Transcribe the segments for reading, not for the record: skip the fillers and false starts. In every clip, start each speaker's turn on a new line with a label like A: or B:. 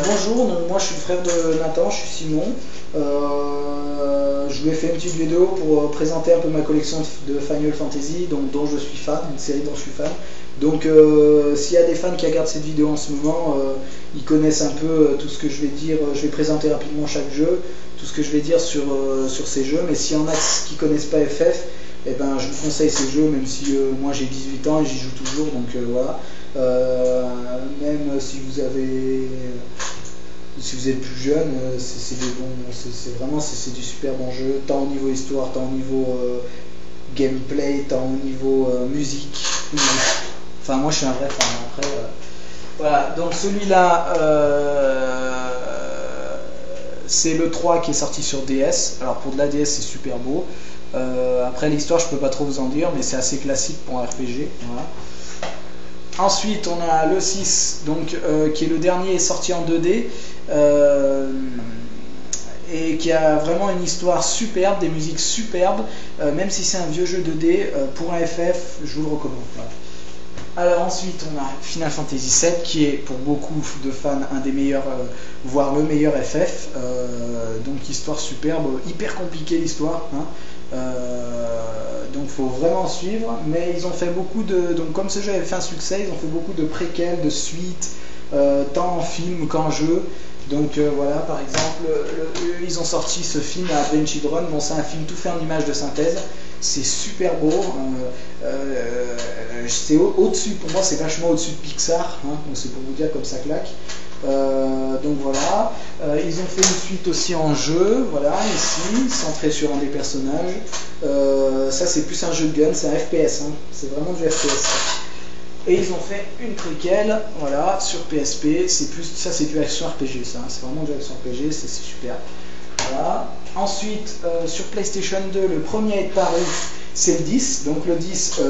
A: Bonjour, donc moi je suis le frère de Nathan, je suis Simon. Je lui ai fait une petite vidéo pour présenter un peu ma collection de Final Fantasy, donc, dont je suis fan, une série dont je suis fan. Donc s'il y a des fans qui regardent cette vidéo en ce moment, ils connaissent un peu tout ce que je vais dire. Je vais présenter rapidement chaque jeu, tout ce que je vais dire sur ces jeux, mais s'il y en a qui connaissent pas FF, eh ben, je vous conseille ces jeux, même si moi j'ai 18 ans et j'y joue toujours, donc voilà. Même si vous êtes plus jeune, c'est des bons, c'est du super bon jeu, tant au niveau histoire, tant au niveau gameplay, tant au niveau musique. Enfin, moi je suis un vrai fan. Après, voilà, donc celui-là, c'est le 3 qui est sorti sur DS. Alors pour de la DS, c'est super beau. Après l'histoire, je peux pas trop vous en dire, mais c'est assez classique pour un RPG. Voilà. Ensuite, on a le 6, donc, qui est le dernier sorti en 2D, et qui a vraiment une histoire superbe, des musiques superbes, même si c'est un vieux jeu 2D, pour un FF, je vous le recommande. Voilà. Alors ensuite, on a Final Fantasy VII, qui est pour beaucoup de fans un des meilleurs, voire le meilleur FF, donc histoire superbe, hyper compliquée l'histoire, hein. Donc il faut vraiment suivre, mais ils ont fait beaucoup de... Donc comme ce jeu avait fait un succès, ils ont fait beaucoup de préquels, de suites, tant en film qu'en jeu. Donc voilà, par exemple, ils ont sorti ce film à Advent Children. Bon, c'est un film tout fait en images de synthèse, c'est super beau, c'est au-dessus, pour moi c'est vachement au-dessus de Pixar, hein, donc c'est pour vous dire comme ça claque. Donc voilà, ils ont fait une suite aussi en jeu, voilà, ici, centré sur un des personnages. Ça c'est plus un jeu de gun, c'est un FPS, hein, c'est vraiment du FPS. Et ils ont fait une préquelle, voilà, sur PSP, ça c'est du action RPG, ça, hein, c'est vraiment du action RPG, c'est super. Voilà. Ensuite, sur PlayStation 2, le premier est paru, c'est le 10, donc le 10,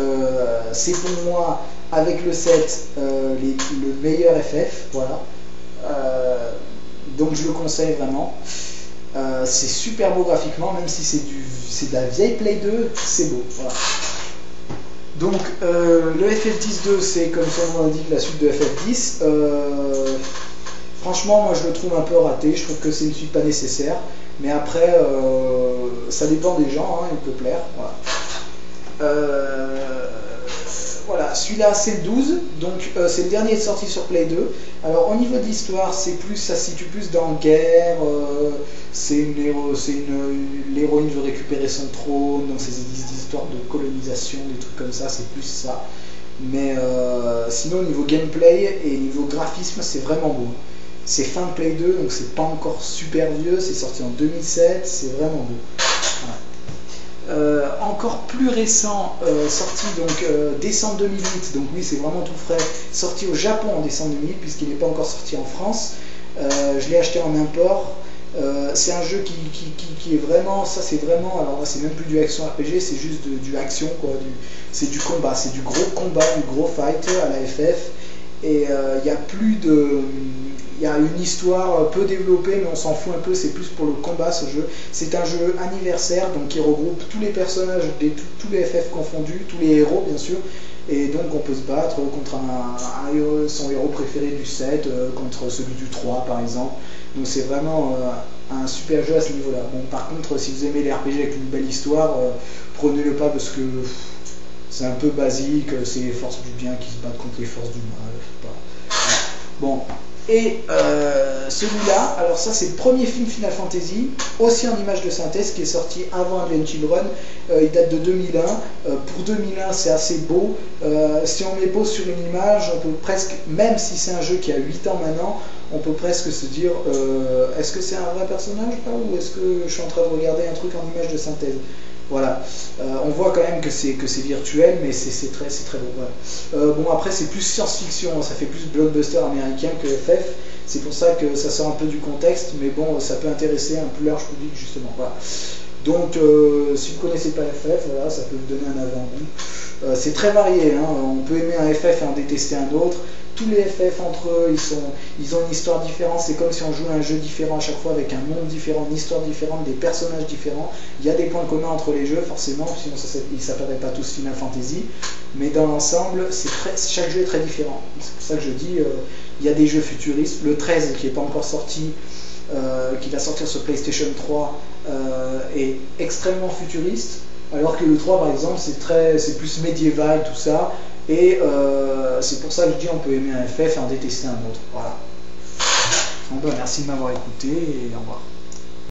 A: c'est pour moi, avec le 7, le meilleur FF, voilà. Donc je le conseille vraiment. C'est super beau graphiquement, même si c'est de la vieille Play 2, c'est beau. Voilà. Donc le FF10-2, c'est comme son nom l'indique la suite de FF10. Franchement, moi je le trouve un peu raté, je trouve que c'est une suite pas nécessaire. Mais après, ça dépend des gens, hein, il peut plaire. Voilà. Voilà, celui-là c'est le 12, donc c'est le dernier sorti sur Play 2. Alors au niveau de l'histoire, ça se situe plus dans guerre, l'héroïne veut récupérer son trône, donc c'est des histoires de colonisation, des trucs comme ça, c'est plus ça. Mais sinon au niveau gameplay et niveau graphisme, c'est vraiment beau. C'est fin de Play 2, donc c'est pas encore super vieux, c'est sorti en 2007, c'est vraiment beau. Voilà. Encore plus récent, sorti donc décembre 2008, donc oui c'est vraiment tout frais, sorti au Japon en décembre 2008 puisqu'il n'est pas encore sorti en France. Je l'ai acheté en import. C'est un jeu qui est vraiment, ça c'est vraiment, alors c'est même plus du action RPG, c'est juste du action quoi, c'est du combat, c'est du gros combat, du gros fight à la FF. Et il y a plus de... Il y a une histoire peu développée, mais on s'en fout un peu, c'est plus pour le combat ce jeu. C'est un jeu anniversaire, donc qui regroupe tous les personnages, tous les FF confondus, tous les héros bien sûr. Et donc on peut se battre contre son héros préféré du 7, contre celui du 3 par exemple. Donc c'est vraiment un super jeu à ce niveau-là. Bon, par contre, si vous aimez les RPG avec une belle histoire, prenez-le pas parce que c'est un peu basique, c'est les forces du bien qui se battent contre les forces du mal. Bon, et celui-là, alors ça c'est le premier film Final Fantasy, aussi en image de synthèse, qui est sorti avant Advent Children, il date de 2001, pour 2001 c'est assez beau, si on met beau sur une image, on peut presque, même si c'est un jeu qui a 8 ans maintenant, on peut presque se dire, est-ce que c'est un vrai personnage là, ou est-ce que je suis en train de regarder un truc en image de synthèse? Voilà, on voit quand même que c'est virtuel, mais c'est très beau. Voilà. Bon, après c'est plus science-fiction, ça fait plus blockbuster américain que FF, c'est pour ça que ça sort un peu du contexte, mais bon, ça peut intéresser un plus large public justement. Voilà. Donc, si vous ne connaissez pas FF, voilà, ça peut vous donner un avant-goût. C'est très varié, hein. On peut aimer un FF et en détester un autre. Tous les FF entre eux, ils ont une histoire différente, c'est comme si on jouait un jeu différent à chaque fois avec un monde différent, une histoire différente, des personnages différents. Il y a des points communs entre les jeux forcément, sinon ils ne s'appelleraient pas tous Final Fantasy, mais dans l'ensemble, chaque jeu est très différent. C'est pour ça que je dis, il y a des jeux futuristes. Le 13 qui n'est pas encore sorti, qui va sortir sur PlayStation 3, est extrêmement futuriste, alors que le 3 par exemple c'est plus médiéval tout ça, et c'est pour ça que je dis on peut aimer un FF et en détester un autre. Voilà. Bon, ben, merci de m'avoir écouté et au revoir.